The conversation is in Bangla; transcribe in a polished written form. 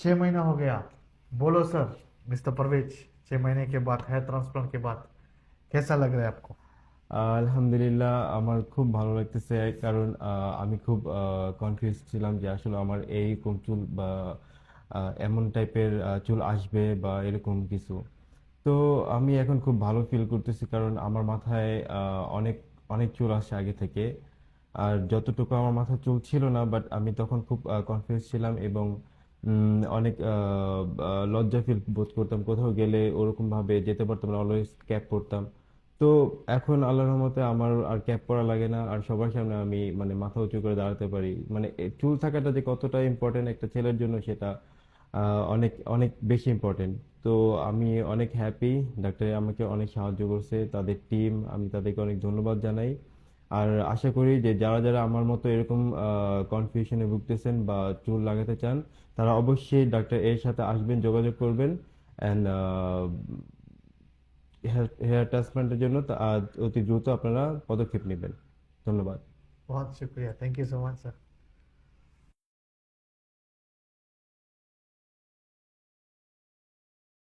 6 महीना हो गया। बोलो सर, मिस्टर परवेज, 6 महीने के बाद हेयर ट्रांसप्लांट के बाद कैसा लग रहा है आपको? আলহামদুলিল্লাহ, আমার খুব ভালো লাগতেছে। কারণ আমি খুব কনফিউজ ছিলাম যে আসলে আমার এইরকম চুল বা এমন টাইপের চুল আসবে বা এরকম কিছু। তো আমি এখন খুব ভালো ফিল করতেছি, কারণ আমার মাথায় অনেক অনেক চুল আসে আগে থেকে। আর যতটুকু আমার মাথায় চুল ছিল না, বাট আমি তখন খুব কনফিউজ ছিলাম এবং অনেক লজ্জা ফিল বোধ করতাম, কোথাও গেলে ওরকম ভাবে যেতে পারতাম না, অলওয়েজ ক্যাপ পরতাম। তো এখন আল্লাহর রহমতে আমার আর ক্যাপ পরা লাগে না, আর সবার সামনে আমি মানে মাথা উঁচু করে দাঁড়াতে পারি। মানে চুল থাকাটা যে কতটা ইম্পর্টেন্ট একটা ছেলের জন্য, সেটা অনেক অনেক বেশি ইম্পর্টেন্ট। তো আমি অনেক হ্যাপি, ডাক্তার আমাকে অনেক সাহায্য করছে, তাদের টিম, আমি তাদেরকে অনেক ধন্যবাদ জানাই। আর আশা করি যে যারা যারা আমার মতো এরকম কনফিউশনে ভুগতেছেন বা চুল লাগাতে চান, তারা অবশ্যই ডাক্তার এর সাথে আসবেন, যোগাযোগ করবেন। অ্যান্ড হেয়ার ট্রান্সপ্লান্টের জন্য অতি দ্রুত আপনারা পদক্ষেপ নেবেন। ধন্যবাদ। बहुत शुक्रिया, thank you so much sir.